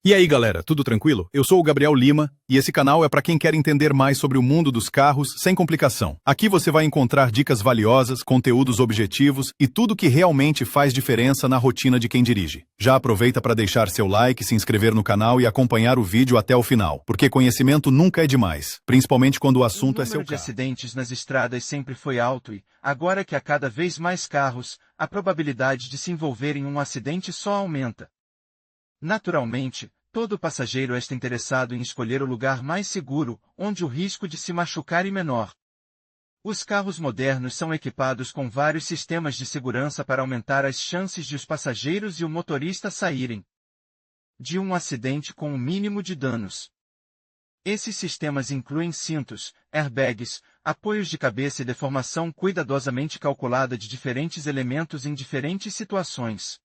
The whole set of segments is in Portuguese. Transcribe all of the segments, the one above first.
E aí, galera, tudo tranquilo? Eu sou o Gabriel Lima e esse canal é para quem quer entender mais sobre o mundo dos carros sem complicação. Aqui você vai encontrar dicas valiosas, conteúdos objetivos e tudo que realmente faz diferença na rotina de quem dirige. Já aproveita para deixar seu like, se inscrever no canal e acompanhar o vídeo até o final, porque conhecimento nunca é demais, principalmente quando o assunto é seu O número de carro. acidentes nas estradas sempre foi alto e, agora que há cada vez mais carros, a probabilidade de se envolver em um acidente só aumenta. Naturalmente, todo passageiro está interessado em escolher o lugar mais seguro, onde o risco de se machucar é menor. Os carros modernos são equipados com vários sistemas de segurança para aumentar as chances de os passageiros e o motorista saírem de um acidente com o mínimo de danos. Esses sistemas incluem cintos, airbags, apoios de cabeça e deformação cuidadosamente calculada de diferentes elementos em diferentes situações.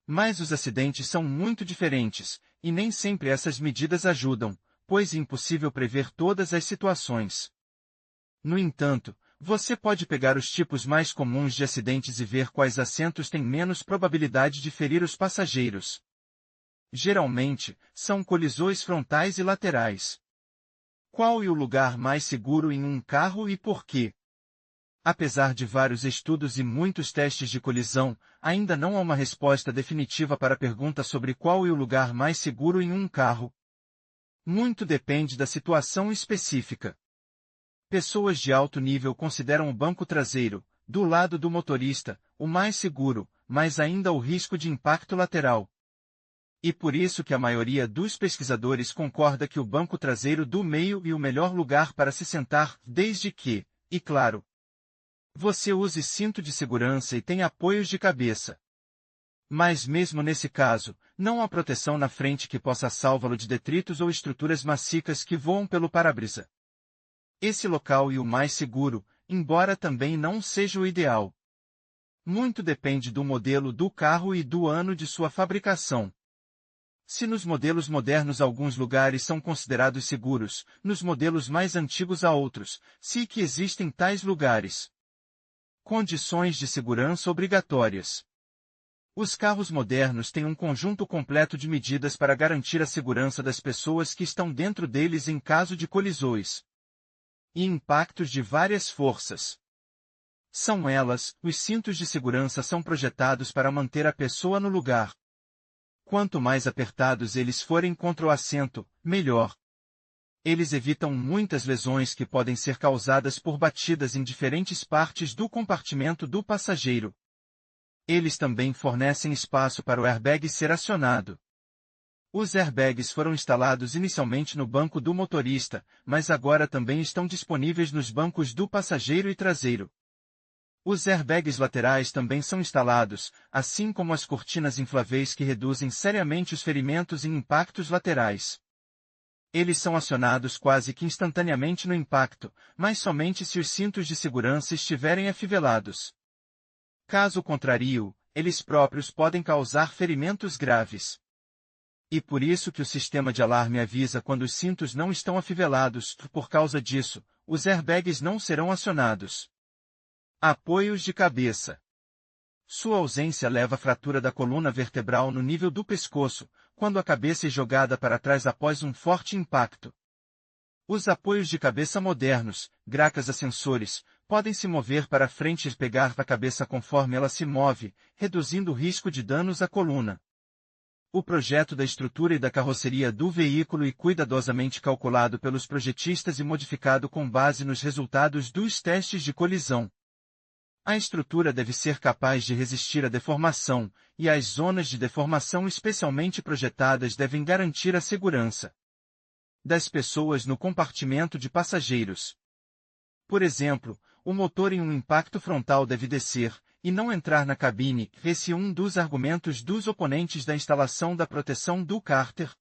Mas os acidentes são muito diferentes, e nem sempre essas medidas ajudam, pois é impossível prever todas as situações. No entanto, você pode pegar os tipos mais comuns de acidentes e ver quais assentos têm menos probabilidade de ferir os passageiros. Geralmente, são colisões frontais e laterais. Qual é o lugar mais seguro em um carro e por quê? Apesar de vários estudos e muitos testes de colisão, ainda não há uma resposta definitiva para a pergunta sobre qual é o lugar mais seguro em um carro. Muito depende da situação específica. Pessoas de alto nível consideram o banco traseiro, do lado do motorista, o mais seguro, mas ainda há o risco de impacto lateral. E por isso que a maioria dos pesquisadores concorda que o banco traseiro do meio é o melhor lugar para se sentar, desde que, e claro, você use cinto de segurança e tenha apoios de cabeça. Mas mesmo nesse caso, não há proteção na frente que possa salvá-lo de detritos ou estruturas macias que voam pelo para-brisa. Esse local é o mais seguro, embora também não seja o ideal. Muito depende do modelo do carro e do ano de sua fabricação. Se nos modelos modernos alguns lugares são considerados seguros, nos modelos mais antigos há outros, se que existem tais lugares. Condições de segurança obrigatórias. Os carros modernos têm um conjunto completo de medidas para garantir a segurança das pessoas que estão dentro deles em caso de colisões e impactos de várias forças. São elas, os cintos de segurança são projetados para manter a pessoa no lugar. Quanto mais apertados eles forem contra o assento, melhor. Eles evitam muitas lesões que podem ser causadas por batidas em diferentes partes do compartimento do passageiro. Eles também fornecem espaço para o airbag ser acionado. Os airbags foram instalados inicialmente no banco do motorista, mas agora também estão disponíveis nos bancos do passageiro e traseiro. Os airbags laterais também são instalados, assim como as cortinas infláveis que reduzem seriamente os ferimentos em impactos laterais. Eles são acionados quase que instantaneamente no impacto, mas somente se os cintos de segurança estiverem afivelados. Caso contrário, eles próprios podem causar ferimentos graves. E por isso que o sistema de alarme avisa quando os cintos não estão afivelados, por causa disso, os airbags não serão acionados. Apoios de cabeça. Sua ausência leva à fratura da coluna vertebral no nível do pescoço, quando a cabeça é jogada para trás após um forte impacto. Os apoios de cabeça modernos, gracas ascensores, podem se mover para frente e pegar a cabeça conforme ela se move, reduzindo o risco de danos à coluna. O projeto da estrutura e da carroceria do veículo é cuidadosamente calculado pelos projetistas e modificado com base nos resultados dos testes de colisão. A estrutura deve ser capaz de resistir à deformação, e as zonas de deformação especialmente projetadas devem garantir a segurança das pessoas no compartimento de passageiros. Por exemplo, o motor em um impacto frontal deve descer, e não entrar na cabine. Esse é um dos argumentos dos oponentes da instalação da proteção do cárter.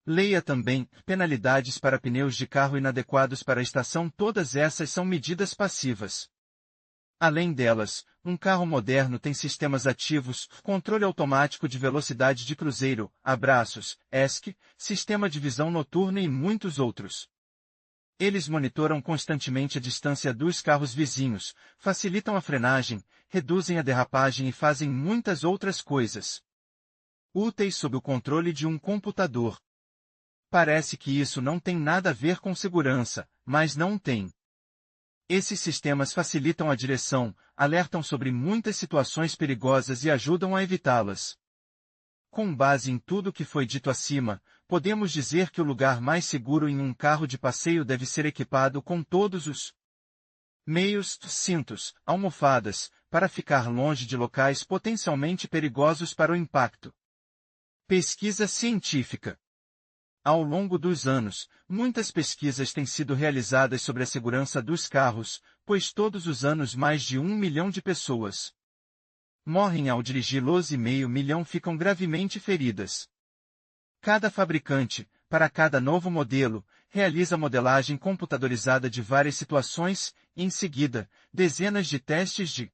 Leia também, penalidades para pneus de carro inadequados para a estação. Todas essas são medidas passivas. Além delas, um carro moderno tem sistemas ativos, controle automático de velocidade de cruzeiro, abraços, ESC, sistema de visão noturna e muitos outros. Eles monitoram constantemente a distância dos carros vizinhos, facilitam a frenagem, reduzem a derrapagem e fazem muitas outras coisas. úteis sob o controle de um computador. Parece que isso não tem nada a ver com segurança, mas não tem. Esses sistemas facilitam a direção, alertam sobre muitas situações perigosas e ajudam a evitá-las. Com base em tudo que foi dito acima, podemos dizer que o lugar mais seguro em um carro de passeio deve ser equipado com todos os meios, cintos, almofadas, para ficar longe de locais potencialmente perigosos para o impacto. Pesquisa científica. Ao longo dos anos, muitas pesquisas têm sido realizadas sobre a segurança dos carros, pois todos os anos mais de 1 milhão de pessoas morrem ao dirigir, 12,5 milhões ficam gravemente feridas. Cada fabricante, para cada novo modelo, realiza modelagem computadorizada de várias situações, e em seguida, dezenas de testes de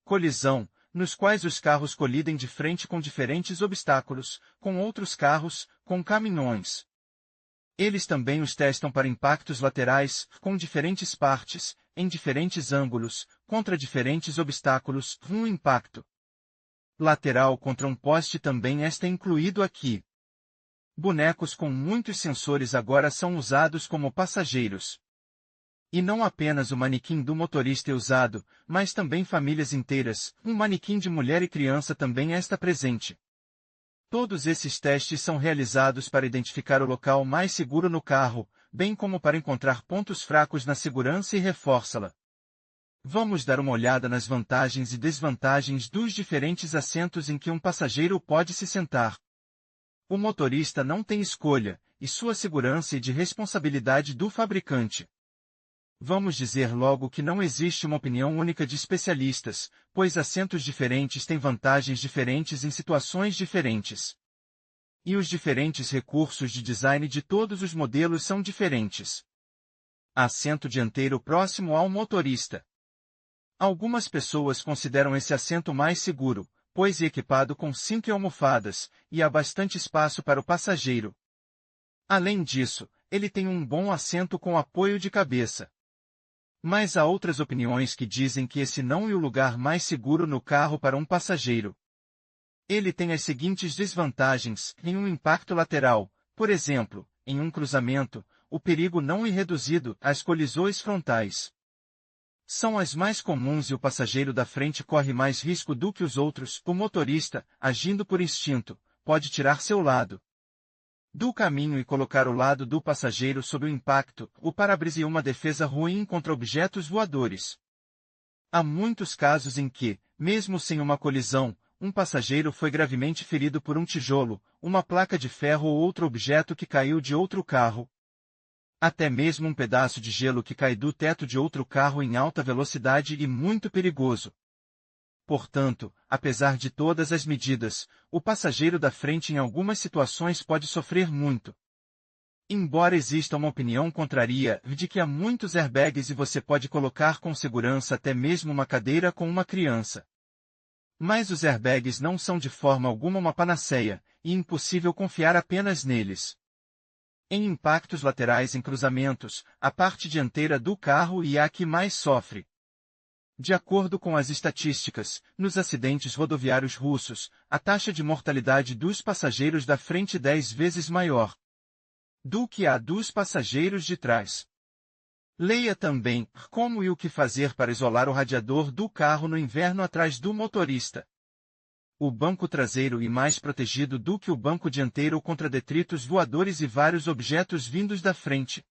colisão, nos quais os carros colidem de frente com diferentes obstáculos, com outros carros, com caminhões. Eles também os testam para impactos laterais, com diferentes partes, em diferentes ângulos, contra diferentes obstáculos, um impacto lateral contra um poste também está incluído aqui. Bonecos com muitos sensores agora são usados como passageiros. E não apenas o manequim do motorista é usado, mas também famílias inteiras, um manequim de mulher e criança também está presente. Todos esses testes são realizados para identificar o local mais seguro no carro, bem como para encontrar pontos fracos na segurança e reforçá-la. Vamos dar uma olhada nas vantagens e desvantagens dos diferentes assentos em que um passageiro pode se sentar. O motorista não tem escolha, e sua segurança é de responsabilidade do fabricante. Vamos dizer logo que não existe uma opinião única de especialistas, pois assentos diferentes têm vantagens diferentes em situações diferentes. E os diferentes recursos de design de todos os modelos são diferentes. Assento dianteiro próximo ao motorista. Algumas pessoas consideram esse assento mais seguro, pois é equipado com cinto e almofadas, e há bastante espaço para o passageiro. Além disso, ele tem um bom assento com apoio de cabeça. Mas há outras opiniões que dizem que esse não é o lugar mais seguro no carro para um passageiro. Ele tem as seguintes desvantagens: em um impacto lateral, por exemplo, em um cruzamento, o perigo não é reduzido às colisões frontais. São as mais comuns e o passageiro da frente corre mais risco do que os outros. O motorista, agindo por instinto, pode tirar seu lado do caminho e colocar o lado do passageiro sob o impacto, o para-brisa e uma defesa ruim contra objetos voadores. Há muitos casos em que, mesmo sem uma colisão, um passageiro foi gravemente ferido por um tijolo, uma placa de ferro ou outro objeto que caiu de outro carro. Até mesmo um pedaço de gelo que cai do teto de outro carro em alta velocidade e muito perigoso. Portanto, apesar de todas as medidas, o passageiro da frente em algumas situações pode sofrer muito. Embora exista uma opinião contrária de que há muitos airbags e você pode colocar com segurança até mesmo uma cadeira com uma criança. Mas os airbags não são de forma alguma uma panaceia, e impossível confiar apenas neles. Em impactos laterais em cruzamentos, a parte dianteira do carro é a que mais sofre. De acordo com as estatísticas, nos acidentes rodoviários russos, a taxa de mortalidade dos passageiros da frente é 10 vezes maior do que a dos passageiros de trás. Leia também como e o que fazer para isolar o radiador do carro no inverno atrás do motorista. O banco traseiro é mais protegido do que o banco dianteiro contra detritos voadores e vários objetos vindos da frente.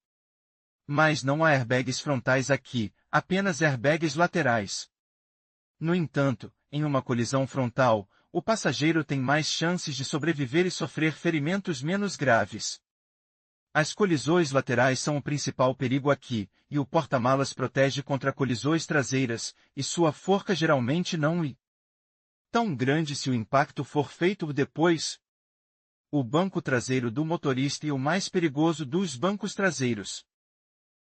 Mas não há airbags frontais aqui, apenas airbags laterais. No entanto, em uma colisão frontal, o passageiro tem mais chances de sobreviver e sofrer ferimentos menos graves. As colisões laterais são o principal perigo aqui, e o porta-malas protege contra colisões traseiras, e sua forca geralmente não é tão grande se o impacto for feito depois. O banco traseiro do motorista é o mais perigoso dos bancos traseiros.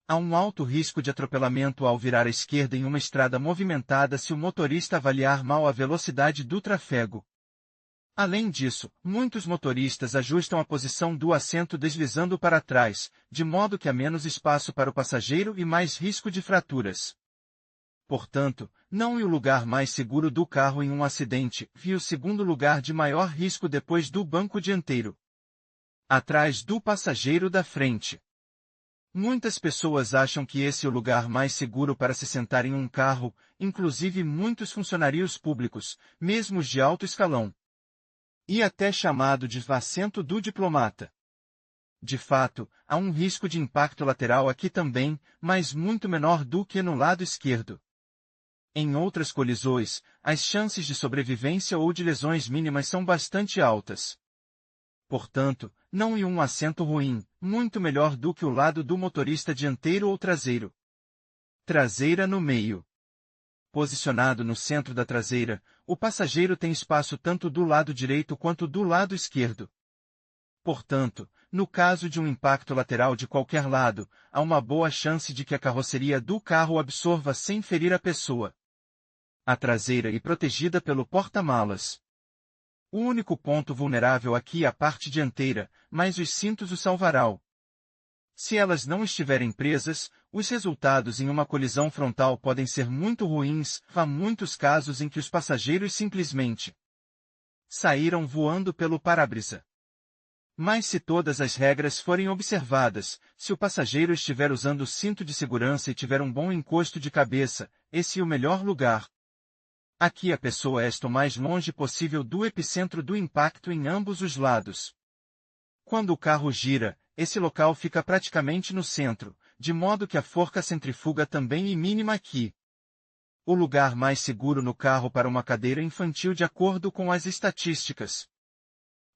Há um alto risco de atropelamento ao virar à esquerda em uma estrada movimentada se o motorista avaliar mal a velocidade do tráfego. Além disso, muitos motoristas ajustam a posição do assento deslizando para trás, de modo que há menos espaço para o passageiro e mais risco de fraturas. Portanto, não é o lugar mais seguro do carro em um acidente, e o segundo lugar de maior risco depois do banco dianteiro. Atrás do passageiro da frente. Muitas pessoas acham que esse é o lugar mais seguro para se sentar em um carro, inclusive muitos funcionários públicos, mesmo os de alto escalão. E até chamado de assento do diplomata. De fato, há um risco de impacto lateral aqui também, mas muito menor do que no lado esquerdo. Em outras colisões, as chances de sobrevivência ou de lesões mínimas são bastante altas. Portanto, não é um assento ruim, muito melhor do que o lado do motorista dianteiro ou traseiro. Traseira no meio. Posicionado no centro da traseira, o passageiro tem espaço tanto do lado direito quanto do lado esquerdo. Portanto, no caso de um impacto lateral de qualquer lado, há uma boa chance de que a carroceria do carro absorva sem ferir a pessoa. A traseira é protegida pelo porta-malas. O único ponto vulnerável aqui é a parte dianteira, mas os cintos o salvarão. Se elas não estiverem presas, os resultados em uma colisão frontal podem ser muito ruins. Há muitos casos em que os passageiros simplesmente saíram voando pelo para-brisa. Mas se todas as regras forem observadas, se o passageiro estiver usando o cinto de segurança e tiver um bom encosto de cabeça, esse é o melhor lugar. Aqui a pessoa está o mais longe possível do epicentro do impacto em ambos os lados. Quando o carro gira, esse local fica praticamente no centro, de modo que a força centrífuga também é mínima aqui. O lugar mais seguro no carro para uma cadeira infantil de acordo com as estatísticas.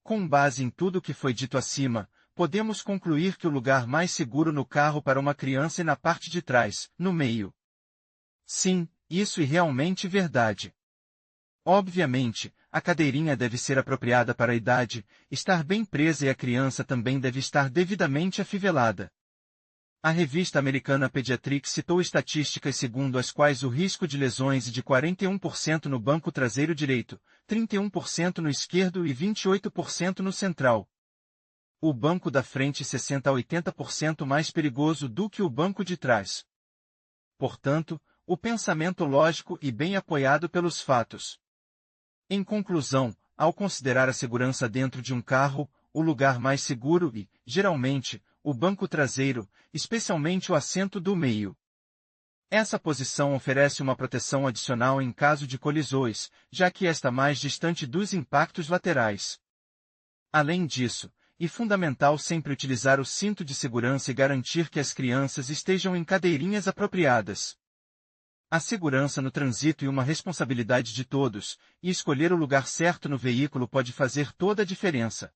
Com base em tudo o que foi dito acima, podemos concluir que o lugar mais seguro no carro para uma criança é na parte de trás, no meio. Sim, isso é realmente verdade. Obviamente, a cadeirinha deve ser apropriada para a idade, estar bem presa e a criança também deve estar devidamente afivelada. A revista americana Pediatrics citou estatísticas segundo as quais o risco de lesões é de 41% no banco traseiro direito, 31% no esquerdo e 28% no central. O banco da frente 60 a 80% mais perigoso do que o banco de trás. Portanto, o pensamento lógico e bem apoiado pelos fatos. Em conclusão, ao considerar a segurança dentro de um carro, o lugar mais seguro e, geralmente, o banco traseiro, especialmente o assento do meio. Essa posição oferece uma proteção adicional em caso de colisões, já que está mais distante dos impactos laterais. Além disso, é fundamental sempre utilizar o cinto de segurança e garantir que as crianças estejam em cadeirinhas apropriadas. A segurança no trânsito é uma responsabilidade de todos, e escolher o lugar certo no veículo pode fazer toda a diferença.